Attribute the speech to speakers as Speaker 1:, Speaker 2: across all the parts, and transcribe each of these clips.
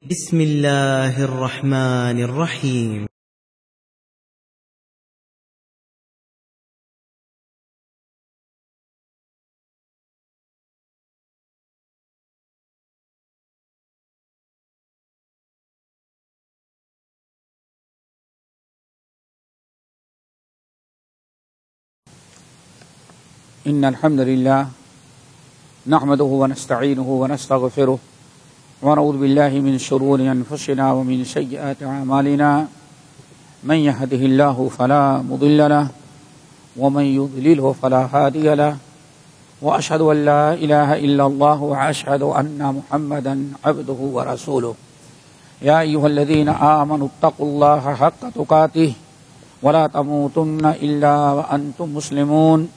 Speaker 1: بسم الله الرحمن الرحيم.
Speaker 2: إن الحمد لله نحمده ونستعينه ونستغفره ونعوذ بالله من شرور أنفسنا ومن سيئات أعمالنا من يهده الله فلا مضل له ومن يضلله فلا هادي له وأشهد أن لا إله إلا الله وأشهد أن محمدا عبده ورسوله يا أيها الذين آمنوا اتقوا الله حق تقاته ولا تموتن إلا وأنتم مسلمون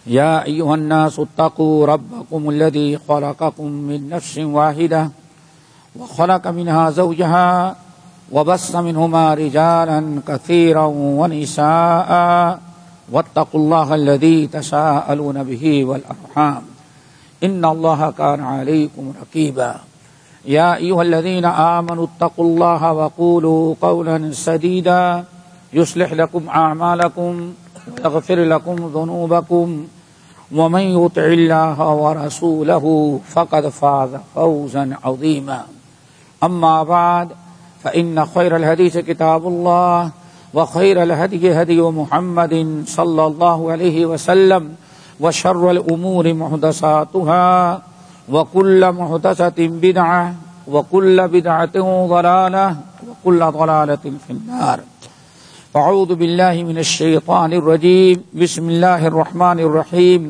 Speaker 2: يا أيها الناس اتقوا ربكم الذي خلقكم من نفس واحدة وخلق منها زوجها وبث منهما رجالا كثيرا ونساء واتقوا الله الذي تساءلون به والأرحام إن الله كان عليكم رقيبا يا أيها الذين آمنوا اتقوا الله وقولوا قولا سديدا يصلح لكم أعمالكم ويغفر لكم ذنوبكم ومن يطع الله ورسوله فقد فاز فوزا عظيما أما بعد فإن خير الحديث كتاب الله وخير الهدي هدي محمد صلى الله عليه وسلم وشر الأمور محدثاتها وكل محدثة بدعة وكل بدعة ضلالة وكل ضلالة في النار. أعوذ بالله من الشيطان الرجيم. بسم الله الرحمن الرحيم.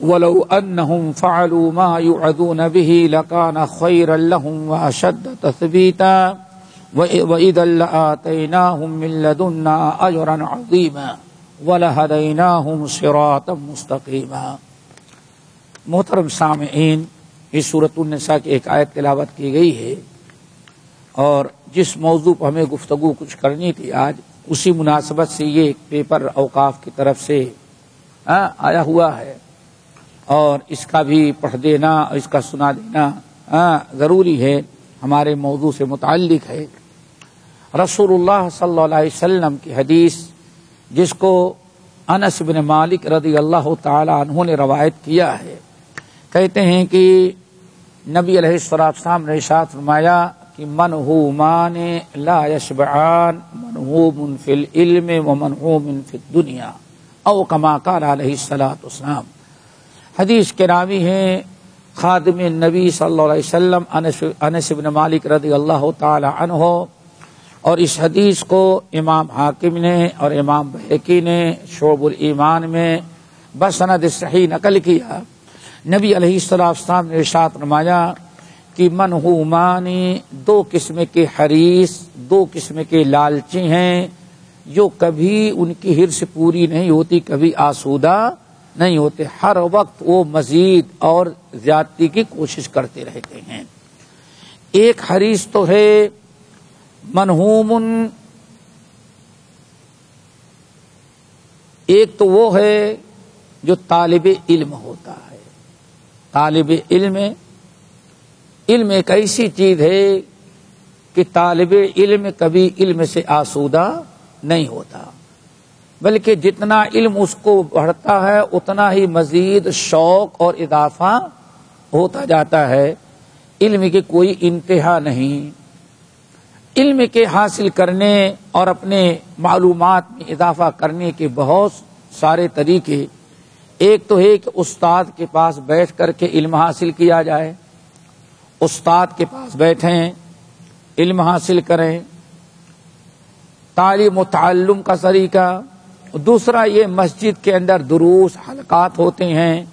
Speaker 2: ولو أنهم فعلوا ما يوعظون به لكان خيرا لهم وأشد تثبيتا وإذا لآتيناهم من لدنا أجرا عظيما ولهديناهم صراطا مستقيما. محترم سامعین، اس سورۃ النساء کی ایک آیت تلاوت کی گئی ہے اور جس موضوع پر ہمیں گفتگو کچھ کرنی تھی آج، اسی مناسبت سے یہ پیپر اوقاف کی طرف سے آیا ہوا ہے اور اس کا بھی پڑھ دینا اور اس کا سنا دینا ضروری ہے، ہمارے موضوع سے متعلق ہے۔ رسول اللہ صلی اللہ علیہ وسلم کی حدیث جس کو انس بن مالک رضی اللہ تعالی عنہ نے روایت کیا ہے، کہتے ہیں کہ نبی علیہ السلام نے ارشاد فرمایا کہ منہومان لا یشبعان، منہوم فی العلم ومنہوم فی الدنیا، او کما قال علیہ الصلوۃ والسلام۔ حدیث کے راوی ہیں خادم النبی صلی اللہ علیہ وسلم انس بن مالک رضی اللہ تعالی عنہ، اور اس حدیث کو امام حاکم نے اور امام بہقی نے شعب الایمان میں بسند صحیح نقل کیا۔ نبی علیہ السلام نے ارشاد فرمایا کہ منہومان، دو قسم کے حریص، دو قسم کے لالچی ہیں جو کبھی ان کی حرص پوری نہیں ہوتی، کبھی آسودہ نہیں ہوتے، ہر وقت وہ مزید اور زیادتی کی کوشش کرتے رہتے ہیں۔ ایک حریص تو ہے منہوم، ایک تو وہ ہے جو طالب علم ہوتا ہے۔ طالب علم ایک ایسی چیز ہے کہ طالب علم کبھی علم سے آسودہ نہیں ہوتا، بلکہ جتنا علم اس کو بڑھتا ہے اتنا ہی مزید شوق اور اضافہ ہوتا جاتا ہے۔ علم کی کوئی انتہا نہیں۔ علم کے حاصل کرنے اور اپنے معلومات میں اضافہ کرنے کے بہت سارے طریقے۔ ایک تو ہے کہ استاد کے پاس بیٹھ کر کے علم حاصل کیا جائے، استاد کے پاس بیٹھیں، علم حاصل کریں، تعلیم و تعلم کا طریقہ۔ دوسرا یہ مسجد کے اندر دروس حلقات ہوتے ہیں،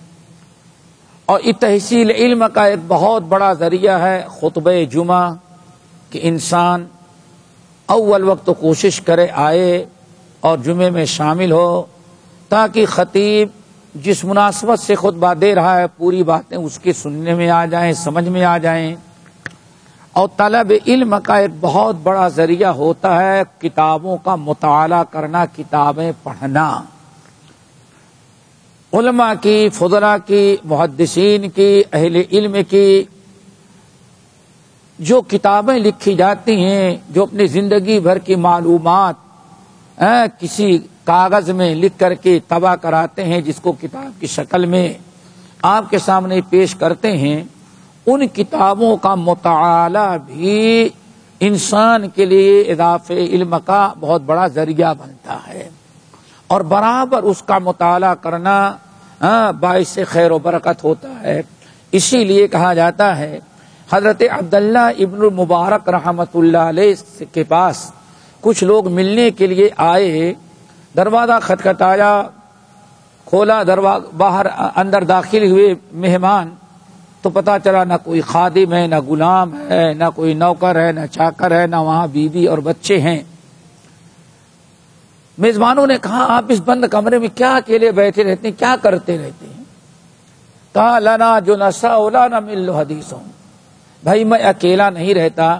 Speaker 2: اور یہ تحصیل علم کا ایک بہت بڑا ذریعہ ہے خطبہ جمعہ، کہ انسان اول وقت کوشش کرے آئے اور جمعے میں شامل ہو، تاکہ خطیب جس مناسبت سے خطبہ دے رہا ہے پوری باتیں اس کے سننے میں آ جائیں، سمجھ میں آ جائیں۔ اور طلب علم کا ایک بہت بڑا ذریعہ ہوتا ہے کتابوں کا مطالعہ کرنا، کتابیں پڑھنا، علماء کی، فضلاء کی، محدثین کی، اہل علم کی جو کتابیں لکھی جاتی ہیں، جو اپنی زندگی بھر کی معلومات کسی کاغذ میں لکھ کر کے طبع کراتے ہیں، جس کو کتاب کی شکل میں آپ کے سامنے پیش کرتے ہیں، ان کتابوں کا مطالعہ بھی انسان کے لیے اضافے علم کا بہت بڑا ذریعہ بنتا ہے، اور برابر اس کا مطالعہ کرنا باعث خیر و برکت ہوتا ہے۔ اسی لیے کہا جاتا ہے حضرت عبداللہ ابن المبارک رحمۃ اللہ علیہ کے پاس کچھ لوگ ملنے کے لیے آئے، دروازہ کھٹکھٹایا، کھولا دروازہ، باہر اندر داخل ہوئے مہمان، تو پتہ چلا نہ کوئی خادم ہے، نہ غلام ہے، نہ کوئی نوکر ہے، نہ چاکر ہے، نہ وہاں بیوی اور بچے ہیں۔ میزبانوں نے کہا آپ اس بند کمرے میں کیا اکیلے بیٹھے رہتے ہیں، کیا کرتے رہتے ہیں؟ کہا لنا جو نسا اولا نہ مل حدیثوں، بھائی میں اکیلا نہیں رہتا،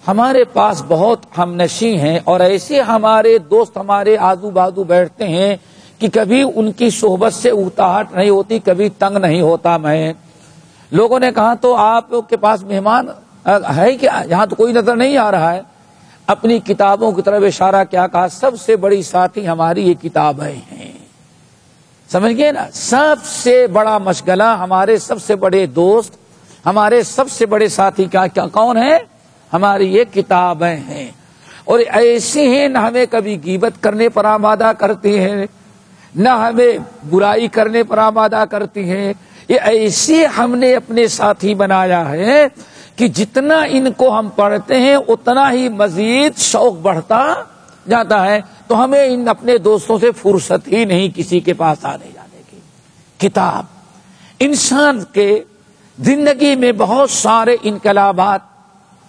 Speaker 2: ہمارے پاس بہت ہم نشیں ہیں، اور ایسے ہمارے دوست ہمارے آزو بازو بیٹھتے ہیں کہ کبھی ان کی صحبت سے اکتاہٹ نہیں ہوتی، کبھی تنگ نہیں ہوتا میں۔ لوگوں نے کہا تو آپ کے پاس مہمان ہے کیا؟ یہاں تو کوئی نظر نہیں آ رہا ہے۔ اپنی کتابوں کی طرف اشارہ کیا، کہا سب سے بڑی ساتھی ہماری یہ کتابیں ہیں۔ سمجھ گئے نا؟ سب سے بڑا مشغلہ، ہمارے سب سے بڑے دوست، ہمارے سب سے بڑے ساتھی کیا کون ہیں؟ ہماری یہ کتابیں ہیں، اور ایسی ہیں نہ ہمیں کبھی غیبت کرنے پر آمادہ کرتی ہیں، نہ ہمیں برائی کرنے پر آمادہ کرتی ہیں۔ یہ ایسی ہم نے اپنے ساتھی بنایا ہے کہ جتنا ان کو ہم پڑھتے ہیں اتنا ہی مزید شوق بڑھتا جاتا ہے، تو ہمیں ان اپنے دوستوں سے فرصت ہی نہیں کسی کے پاس آنے جانے کی۔ کتاب انسان کے زندگی میں بہت سارے انقلابات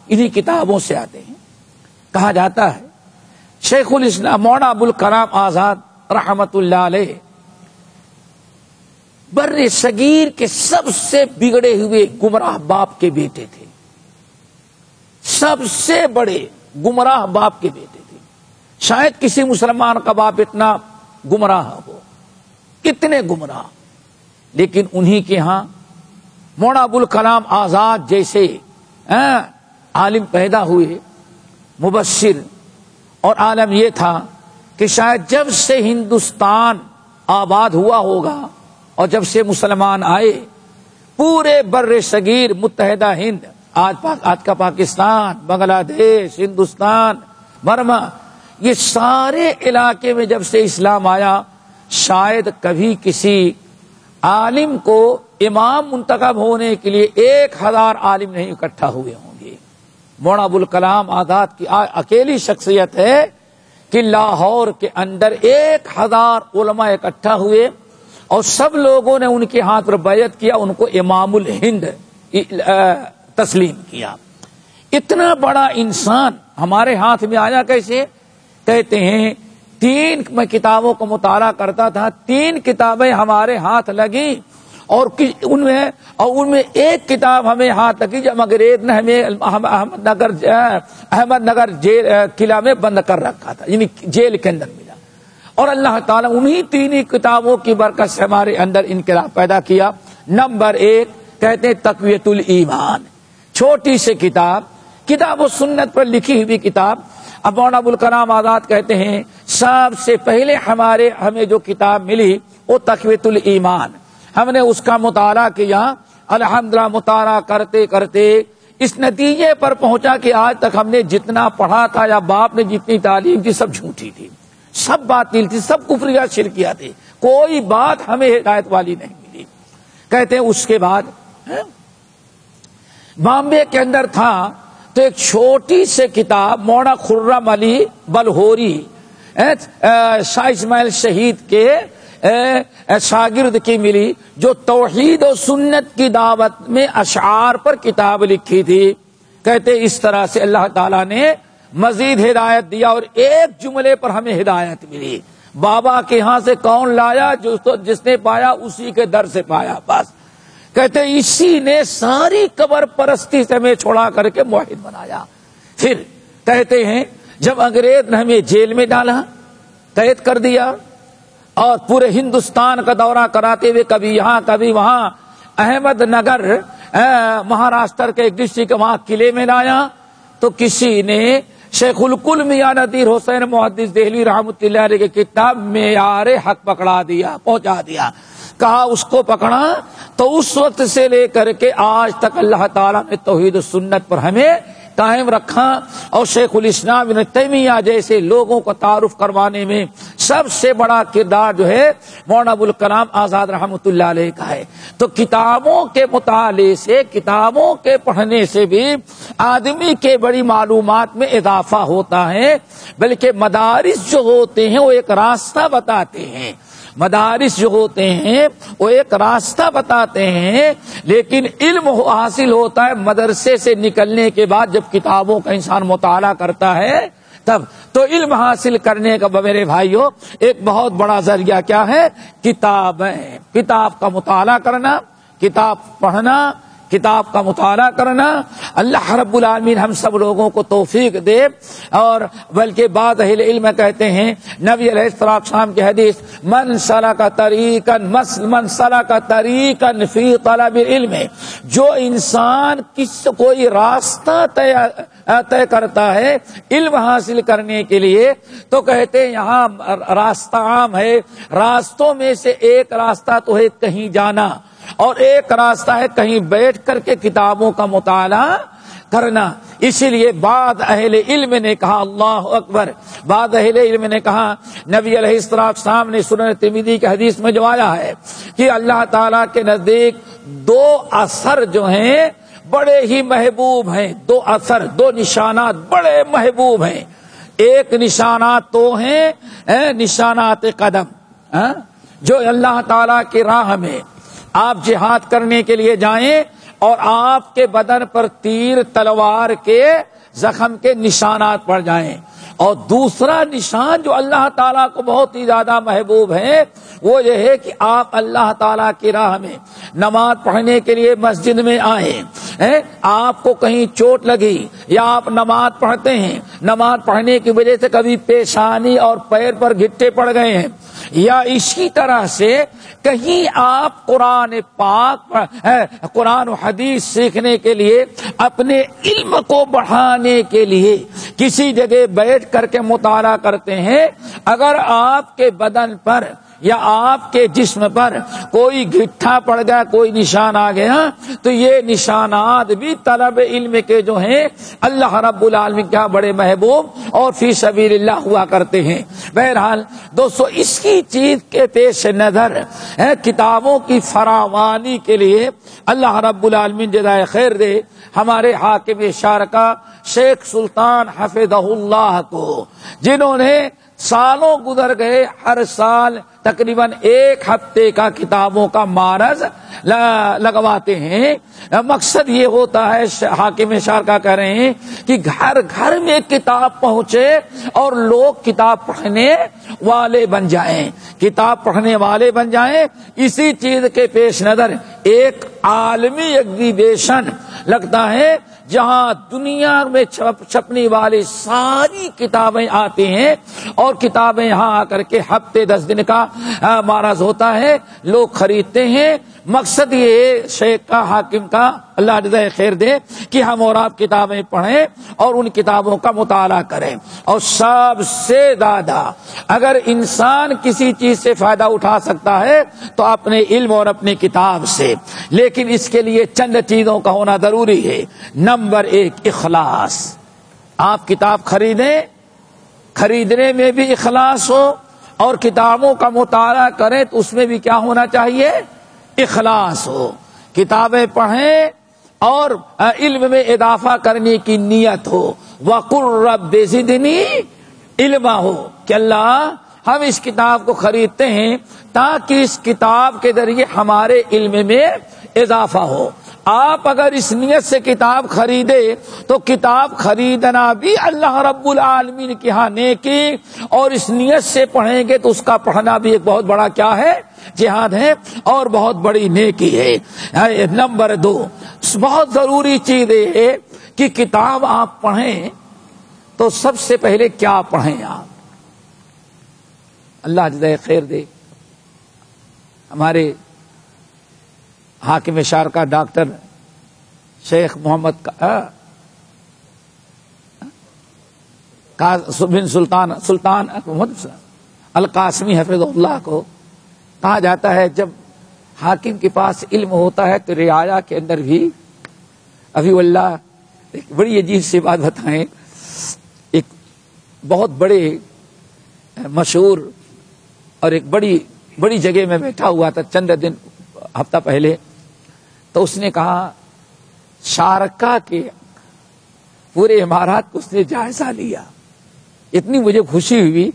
Speaker 2: انہی کتابوں سے آتے ہیں۔ کہا جاتا ہے شیخ الاسلام مولانا ابوالکلام آزاد رحمت اللہ علیہ بر صغیر کے سب سے بگڑے ہوئے گمراہ باپ کے بیٹے تھے، سب سے بڑے گمراہ باپ کے بیٹے تھے۔ شاید کسی مسلمان کا باپ اتنا گمراہ ہو، کتنے گمراہ، لیکن انہی کے ہاں مولانا ابوالکلام آزاد جیسے عالم پیدا ہوئے، مبشر، اور عالم یہ تھا کہ شاید جب سے ہندوستان آباد ہوا ہوگا اور جب سے مسلمان آئے، پورے بر صغیر متحدہ ہند، آج کا پاکستان، بنگلہ دیش، ہندوستان، برما، یہ سارے علاقے میں جب سے اسلام آیا، شاید کبھی کسی عالم کو امام منتخب ہونے کے لیے 1000 عالم نہیں اکٹھا ہوئے ہوں گے۔ مولانا ابوالکلام آزاد کی اکیلی شخصیت ہے کہ لاہور کے اندر 1000 علماء اکٹھا ہوئے، اور سب لوگوں نے ان کے ہاتھ پر بیعت کیا، ان کو امام الہند تسلیم کیا۔ اتنا بڑا انسان ہمارے ہاتھ میں آیا کیسے؟ کہتے ہیں 3 میں کتابوں کو مطالعہ کرتا تھا، 3 کتابیں ہمارے ہاتھ لگی، اور ان میں ایک کتاب ہمیں ہاتھ لگی جب انگریز نے ہمیں احمد نگر جیل قلعہ میں بند کر رکھا تھا، یعنی جیل کے اندر ملا، اور اللہ تعالیٰ انہی 3 کتابوں کی برکت سے ہمارے اندر انقلاب پیدا کیا۔ نمبر 1 کہتے ہیں تقویۃ الایمان، چھوٹی سی کتاب و سنت پر لکھی ہوئی کتاب۔ اب مولانا ابوالکلام آزاد کہتے ہیں سب سے پہلے ہمیں جو کتاب ملی وہ تقویۃ الایمان، ہم نے اس کا مطالعہ کیا، الحمدللہ مطالعہ کرتے کرتے اس نتیجے پر پہنچا کہ آج تک ہم نے جتنا پڑھا تھا یا باپ نے جتنی تعلیم تھی سب جھوٹی تھی، سب باطل تھی، سب کفریات شرکیاں تھی، کوئی بات ہمیں ہدایت والی نہیں ملی۔ کہتے ہیں اس کے بعد بامبے کے اندر تھا تو ایک چھوٹی سے کتاب مولانا خرم علی بلہوری شاہ اسماعیل شہید کے شاگرد کی ملی، جو توحید و سنت کی دعوت میں اشعار پر کتاب لکھی تھی۔ کہتے اس طرح سے اللہ تعالیٰ نے مزید ہدایت دیا، اور ایک جملے پر ہمیں ہدایت ملی، بابا کے ہاں سے کون لایا؟ جس نے پایا اسی کے در سے پایا، بس۔ کہتے اسی نے ساری قبر پرستی سے ہمیں چھوڑا کر کے موحد بنایا۔ پھر کہتے ہیں جب انگریز نے ہمیں جیل میں ڈالا، قید کر دیا، اور پورے ہندوستان کا دورہ کراتے ہوئے کبھی یہاں کبھی وہاں، احمد نگر مہاراشٹر کے ایک ڈسٹرکٹ وہاں قلعے میں لایا تو کسی نے شیخ الکل میاں نذیر حسین محدث دہلوی رحمۃ اللہ علیہ کی کتاب معیار حق پکڑا دیا، پہنچا دیا، کہا اس کو پکڑا تو اس وقت سے لے کر کے آج تک اللہ تعالیٰ نے توحید و سنت پر ہمیں قائم رکھا، اور شیخ الاسلام ابن تیمیہ جیسے لوگوں کو تعارف کروانے میں سب سے بڑا کردار جو ہے مولانا ابوالکلام آزاد رحمۃ اللہ علیہ کا ہے۔ تو کتابوں کے مطالعے سے، کتابوں کے پڑھنے سے بھی آدمی کے بڑی معلومات میں اضافہ ہوتا ہے، بلکہ مدارس جو ہوتے ہیں وہ ایک راستہ بتاتے ہیں، مدارس جو ہوتے ہیں وہ ایک راستہ بتاتے ہیں، لیکن علم حاصل ہوتا ہے مدرسے سے نکلنے کے بعد، جب کتابوں کا انسان مطالعہ کرتا ہے تب۔ تو علم حاصل کرنے کا میرے بھائیوں ایک بہت بڑا ذریعہ کیا ہے؟ کتابیں، کتاب کا مطالعہ کرنا، کتاب پڑھنا، کتاب کا مطالعہ کرنا۔ اللہ رب العالمین ہم سب لوگوں کو توفیق دے، اور بلکہ بعض اہل علم کہتے ہیں، نبی علیہ السلام کی حدیث، من سلک طریقا فی طلب العلم، جو انسان کوئی راستہ طے کرتا ہے علم حاصل کرنے کے لیے، تو کہتے ہیں یہاں راستہ عام ہے، راستوں میں سے ایک راستہ تو ہے کہیں جانا، اور ایک راستہ ہے کہیں بیٹھ کر کے کتابوں کا مطالعہ کرنا۔ اسی لیے بعض اہل علم نے کہا، اللہ اکبر، بعض اہل علم نے کہا، نبی علیہ السلام نے سنن ترمذی کی حدیث میں جو آیا ہے کہ اللہ تعالیٰ کے نزدیک دو اثر جو ہیں بڑے ہی محبوب ہیں، دو اثر، دو نشانات بڑے محبوب ہیں۔ ایک نشانات تو ہیں نشانات قدم، جو اللہ تعالیٰ کی راہ میں آپ جہاد کرنے کے لیے جائیں اور آپ کے بدن پر تیر تلوار کے زخم کے نشانات پڑ جائیں، اور دوسرا نشان جو اللہ تعالیٰ کو بہت ہی زیادہ محبوب ہے وہ یہ ہے کہ آپ اللہ تعالیٰ کی راہ میں نماز پڑھنے کے لیے مسجد میں آئیں، آپ کو کہیں چوٹ لگی یا آپ نماز پڑھتے ہیں، نماز پڑھنے کی وجہ سے کبھی پیشانی اور پیر پر گھٹے پڑ گئے ہیں، یا اسی طرح سے کہیں آپ قرآن پاک، قرآن و حدیث سیکھنے کے لیے، اپنے علم کو بڑھانے کے لیے کسی جگہ بیٹھ کر کے مطالعہ کرتے ہیں، اگر آپ کے بدن پر یا آپ کے جسم پر کوئی گٹھا پڑ گیا، کوئی نشان آ گیا، تو یہ نشانات بھی طلب علم کے جو ہیں اللہ رب العالمین کیا بڑے محبوب اور فی سبیل اللہ ہوا کرتے ہیں۔ بہرحال دوستو، اس کی چیز کے پیش نظر کتابوں کی فراوانی کے لیے اللہ رب العالمین جزائے خیر دے ہمارے حاکم شارکا شیخ سلطان حفظہ اللہ کو، جنہوں نے سالوں گزر گئے، ہر سال تقریباً ایک ہفتے کا کتابوں کا معرض لگواتے ہیں۔ مقصد یہ ہوتا ہے، حاکم شارکا کہہ رہے ہیں کہ گھر گھر میں کتاب پہنچے اور لوگ کتاب پڑھنے والے بن جائیں، کتاب پڑھنے والے بن جائیں۔ اسی چیز کے پیش نظر ایک عالمی ایگزیبیشن لگتا ہے جہاں دنیا میں چھپنے والی ساری کتابیں آتی ہیں، اور کتابیں یہاں آ کر کے ہفتے 10 دن کا معرض ہوتا ہے، لوگ خریدتے ہیں۔ مقصد یہ شیخ کا، حاکم کا، اللہ جزائے خیر دے کہ ہم اور آپ کتابیں پڑھیں اور ان کتابوں کا مطالعہ کریں، اور سب سے زیادہ اگر انسان کسی چیز سے فائدہ اٹھا سکتا ہے تو اپنے علم اور اپنی کتاب سے، لیکن اس کے لیے چند چیزوں کا ہونا ضروری ہے۔ نمبر 1، اخلاص۔ آپ کتاب خریدیں، خریدنے میں بھی اخلاص ہو، اور کتابوں کا مطالعہ کریں تو اس میں بھی کیا ہونا چاہیے؟ اخلاص ہو۔ کتابیں پڑھیں اور علم میں اضافہ کرنے کی نیت ہو، وَقُلْ رَبِّ زِدْنِی علما ہو کہ اللہ ہم اس کتاب کو خریدتے ہیں تاکہ اس کتاب کے ذریعے ہمارے علم میں اضافہ ہو۔ آپ اگر اس نیت سے کتاب خریدے تو کتاب خریدنا بھی اللہ رب العالمین کی ہاں نیکی، اور اس نیت سے پڑھیں گے تو اس کا پڑھنا بھی ایک بہت بڑا کیا ہے؟ جہاد ہے، اور بہت بڑی نیکی ہے۔ نمبر 2، بہت ضروری چیز یہ ہے کہ کتاب آپ پڑھیں تو سب سے پہلے کیا پڑھیں آپ؟ اللہ جزائے خیر دے ہمارے حاکم شارکا ڈاکٹر شیخ محمد بن سلطان محمد القاسمی حفظ اللہ کو کہا جاتا ہے جب حاکم کے پاس علم ہوتا ہے تو رعایا کے اندر بھی ابھی اللہ ایک بڑی عجیب سی بات بتائیں. ایک بہت بڑے مشہور اور ایک بڑی جگہ میں بیٹھا ہوا تھا چند دن ہفتہ پہلے, تو اس نے کہا شارکا کے پورے امارات کو اس نے جائزہ لیا. اتنی مجھے خوشی ہوئی.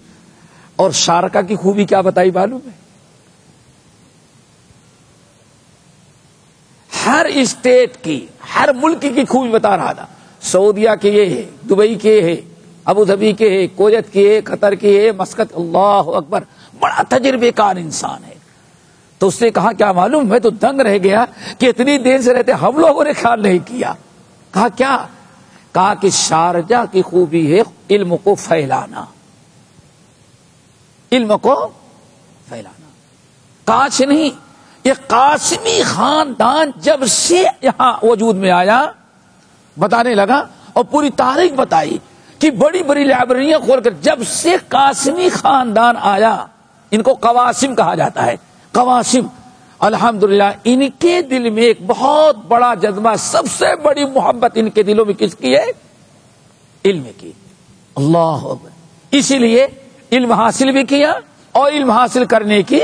Speaker 2: اور شارکا کی خوبی کیا بتائی معلوم ہے؟ ہر اسٹیٹ کی ہر ملک کی خوبی بتا رہا تھا. سعودیہ کے یہ ہے, دبئی کے ہے, ابو ظبی کے ہے, کویت کے ہے, قطر کے ہے, مسقط. اللہ اکبر, بڑا تجربے کار انسان ہے. تو اس نے کہا کیا معلوم, میں تو دنگ رہ گیا کہ اتنی دیر سے رہتے ہم لوگوں نے خیال نہیں کیا. کہا کیا؟ کہا کہ شارجہ کی خوبی ہے علم کو پھیلانا, علم کو پھیلانا. کاش نہیں, یہ قاسمی خاندان جب سے یہاں وجود میں آیا بتانے لگا اور پوری تاریخ بتائی کہ بڑی بڑی لائبریریاں کھول کر جب سے قاسمی خاندان آیا, ان کو قواسم کہا جاتا ہے, قواسم. الحمدللہ ان کے دل میں ایک بہت بڑا جذبہ, سب سے بڑی محبت ان کے دلوں میں کس کی ہے؟ علم کی. اللہ اکبر. اسی لیے علم حاصل بھی کیا اور علم حاصل کرنے کی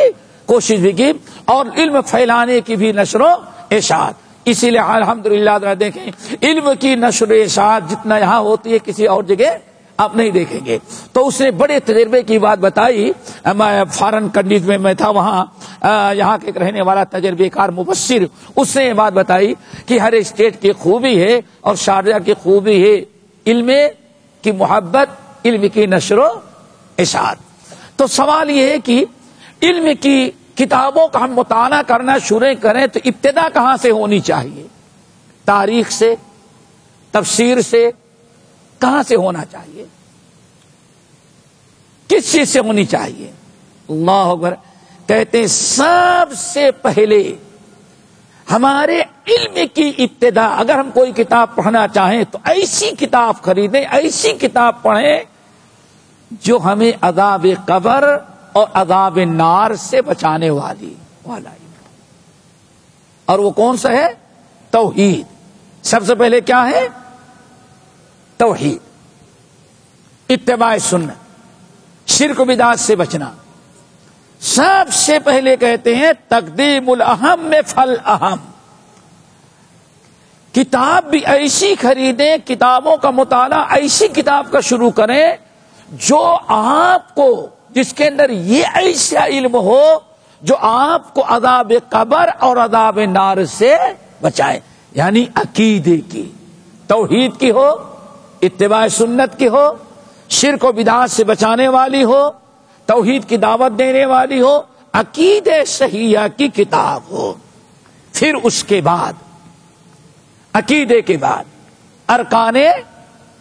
Speaker 2: کوشش بھی کی اور علم پھیلانے کی بھی نشر و اشاعت. اسی لیے الحمدللہ دیکھیں علم کی نشر و اشاعت جتنا یہاں ہوتی ہے کسی اور جگہ آپ نہیں دیکھیں گے. تو اس نے بڑے تجربے کی بات بتائی. میں فارن کنٹریز میں میں تھا, وہاں یہاں کے ایک رہنے والا تجربے کار مبشر, اس نے یہ بات بتائی کہ ہر اسٹیٹ کی خوبی ہے اور شارجہ کی خوبی ہے علم کی محبت, علم کی نشر و اشاعت. تو سوال یہ ہے کہ علم کی کتابوں کا ہم مطالعہ کرنا شروع کریں تو ابتدا کہاں سے ہونی چاہیے؟ تاریخ سے, تفسیر سے, کہاں سے ہونا چاہیے؟ کس چیز سے ہونی چاہیے؟ اللہ اکبر. کہتے ہیں سب سے پہلے ہمارے علم کی ابتدا, اگر ہم کوئی کتاب پڑھنا چاہیں تو ایسی کتاب خریدیں, ایسی کتاب پڑھیں جو ہمیں عذاب قبر اور عذاب نار سے بچانے والا. اور وہ کون سا ہے؟ توحید. سب سے پہلے کیا ہے؟ توحید, اتباع سنت, شرک و بدعت سے بچنا. سب سے پہلے کہتے ہیں تقدیم الاہم میں فل اہم. کتاب بھی ایسی خریدیں, کتابوں کا مطالعہ ایسی کتاب کا شروع کریں جو آپ کو, جس کے اندر یہ ایسا علم ہو جو آپ کو عذاب قبر اور عذاب نار سے بچائے. یعنی عقیدے کی, توحید کی ہو, اتباع سنت کی ہو, شرک و بدعات سے بچانے والی ہو, توحید کی دعوت دینے والی ہو, عقیدہ صحیحہ کی کتاب ہو. پھر اس کے بعد عقیدے کے بعد ارکان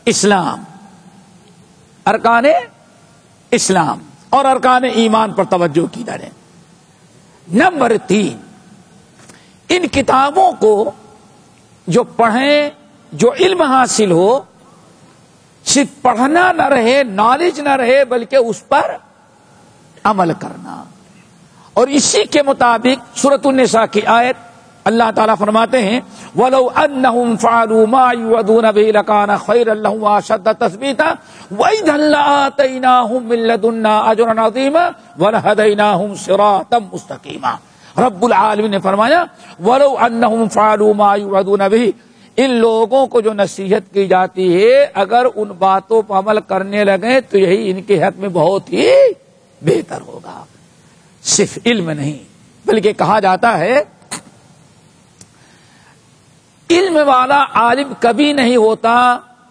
Speaker 2: اسلام, ارکان اسلام اور ارکان ایمان پر توجہ کی جائے. نمبر 3, ان کتابوں کو جو پڑھیں, جو علم حاصل ہو, صرف پڑھنا نہ رہے, نالج نہ رہے, بلکہ اس پر عمل کرنا. اور اسی کے مطابق سورۃ النساء کی آیت اللہ تعالیٰ فرماتے ہیں وَلَوْ أَنَّهُمْ فَعَلُوا مَا يُوعَدُونَ بِهِ لَكَانَ خَيْرًا لَهُمْ وَأَشَدَّ تَثْبِيتًا وَإِذًا لَّآتَيْنَاهُم مِّن لَّدُنَّا أَجْرًا عَظِيمًا وَلَهَدَيْنَاهُمْ صِرَاطًا مُّسْتَقِيمًا. رب العالمین نے فرمایا وَلَوْ أَنَّهُمْ فَعَلُوا مَا يُوعَدُونَ بِهِ, ان لوگوں کو جو نصیحت کی جاتی ہے اگر ان باتوں پر عمل کرنے لگے تو یہی ان کے حق میں بہت ہی بہتر ہوگا. صرف علم نہیں بلکہ کہا جاتا ہے علم والا عالم کبھی نہیں ہوتا,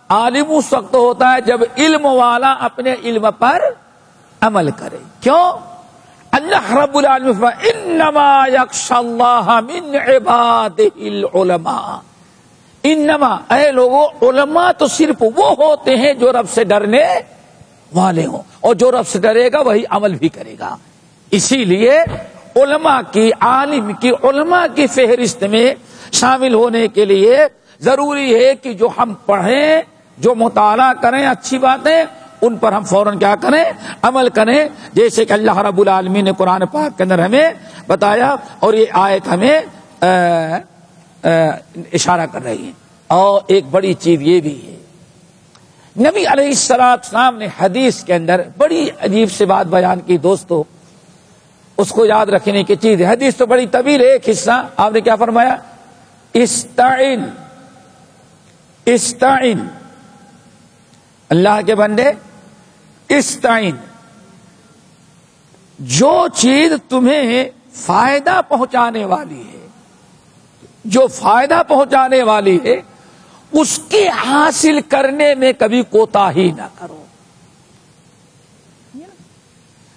Speaker 2: عالم اس وقت ہوتا ہے جب علم والا اپنے علم پر عمل کرے. کیوں؟ اللہ رب العالمین انما یخشی اللہ من عبادہ العلماء. انما, اے لوگوں, علماء تو صرف وہ ہوتے ہیں جو رب سے ڈرنے والے ہوں, اور جو رب سے ڈرے گا وہی عمل بھی کرے گا. اسی لیے علماء کی, عالم کی, علماء کی فہرست میں شامل ہونے کے لیے ضروری ہے کہ جو ہم پڑھیں، جو مطالعہ کریں اچھی باتیں، ان پر ہم فوراً کیا کریں؟ عمل کریں، جیسے کہ اللہ رب العالمین نے قرآن پاک کے اندر ہمیں بتایا، اور یہ آیت ہمیں اشارہ کر رہی ہے۔ اور ایک بڑی چیز یہ بھی ہے، نبی علیہ السلام نے حدیث کے اندر بڑی عجیب سے بات بیان کی دوستو، اس کو یاد رکھنے کی چیز ہے۔ حدیث تو بڑی طویل ہے، ایک حصہ آپ نے کیا فرمایا؟ استعین، استعین، اللہ کے بندے استعین، جو چیز تمہیں فائدہ پہنچانے والی ہے، جو فائدہ پہنچانے والی ہے، اس کے حاصل کرنے میں کبھی کوتاہی نہ کرو۔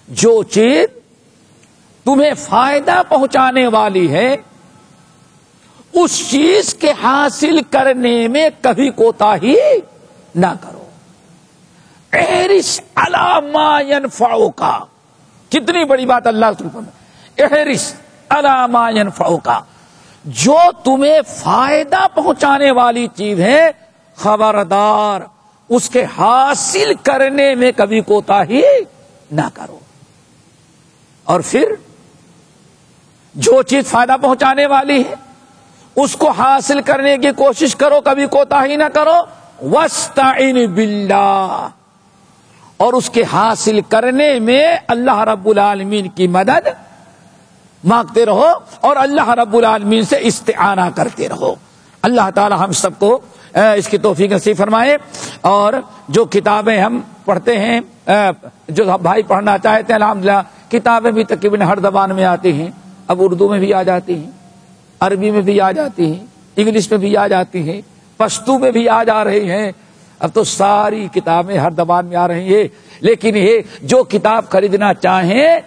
Speaker 2: جو چیز تمہیں فائدہ پہنچانے والی ہے، اس چیز کے حاصل کرنے میں کبھی کوتاہی نہ کرو۔ احرص علی ما ينفعک، کتنی بڑی بات اللہ تعالیٰ نے، احرص علی ما ينفعک، جو تمہیں فائدہ پہنچانے والی چیز ہے، خبردار اس کے حاصل کرنے میں کبھی کوتاہی نہ کرو۔ اور پھر جو چیز فائدہ پہنچانے والی ہے اس کو حاصل کرنے کی کوشش کرو، کبھی کوتاہی نہ کرو۔ واستعن باللہ، اور اس کے حاصل کرنے میں اللہ رب العالمین کی مدد مانگتے رہو، اور اللہ رب العالمین سے استعانہ کرتے رہو۔ اللہ تعالی ہم سب کو اس کی توفیق نصیب فرمائے۔ اور جو کتابیں ہم پڑھتے ہیں، جو بھائی پڑھنا چاہتے ہیں، الحمدللہ کتابیں بھی تقریباً ہر زبان میں آتی ہیں، اب اردو میں بھی آ جاتی ہیں، عربی میں بھی آ جاتی ہیں، انگلش میں بھی آ جاتی ہیں، پشتو میں بھی آ جا رہی ہیں، اب تو ساری کتابیں ہر زبان میں آ رہی ہیں۔ لیکن یہ جو کتاب خریدنا چاہیں،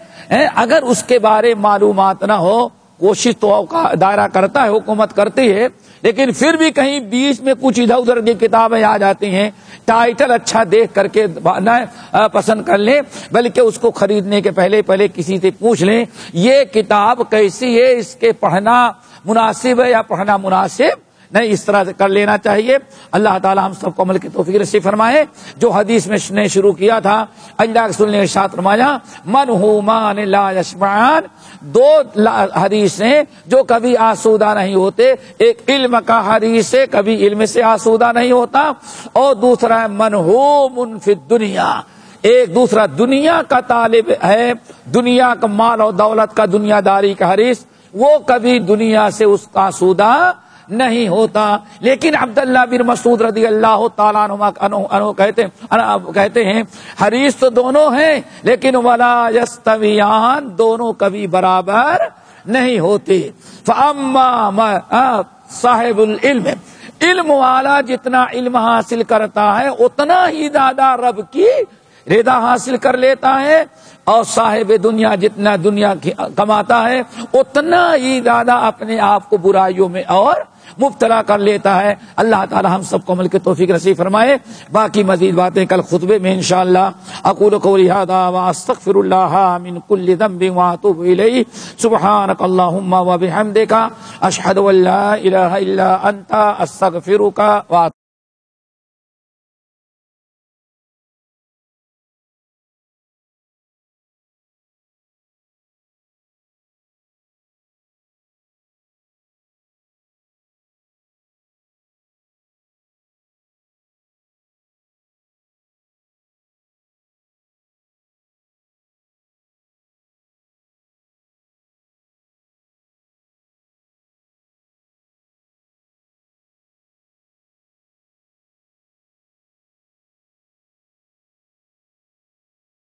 Speaker 2: اگر اس کے بارے معلومات نہ ہو، کوشش تو دائرہ کرتا ہے، حکومت کرتی ہے، لیکن پھر بھی کہیں بیچ میں کچھ ادھر ادھر کی کتابیں آ جاتی ہیں، ٹائٹل اچھا دیکھ کر کے نہ پسند کر لیں، بلکہ اس کو خریدنے کے پہلے کسی سے پوچھ لیں یہ کتاب کیسی ہے، اس کے پڑھنا مناسب ہے یا پڑھنا مناسب نہیں، اس طرح سے کر لینا چاہیے۔ اللہ تعالی ہم سب کو عمل کی توفیق نصیب فرمائے۔ جو حدیث میں نے شروع کیا تھا، اللہ کے رسول نے ارشاد فرمایا منہومان لا یشبعان، دو حدیث ہیں جو کبھی آسودہ نہیں ہوتے، ایک علم کا حدیث ہے، کبھی علم سے آسودہ نہیں ہوتا، اور دوسرا ہے منہوم فی الدنیا، ایک دوسرا دنیا کا طالب ہے، دنیا کا مال اور دولت کا، دنیا داری کا حریص، وہ کبھی دنیا سے اس کا آسودہ نہیں ہوتا۔ لیکن عبداللہ بن مسعود رضی اللہ تعالیٰ عنہ کہتے ہیں حریص تو دونوں ہیں، لیکن ولا یستویان، دونوں کبھی برابر نہیں ہوتے۔ فاما صاحب العلم، علم والا جتنا علم حاصل کرتا ہے اتنا ہی زیادہ رب کی رضا حاصل کر لیتا ہے، اور صاحب دنیا جتنا دنیا کماتا ہے اتنا ہی زیادہ اپنے آپ کو برائیوں میں اور مبتلا کر لیتا ہے۔ اللہ تعالی ہم سب کو عمل کی توفیق نصیب فرمائے۔ باقی مزید باتیں کل خطبے میں انشاءاللہ۔ اقول قولی ھذا واستغفر اللہ من کل ذنب واتوب الیہ، سبحانک اللہم وبحمدک، اشہد ان لا الہ الا انت، استغفرک واتوب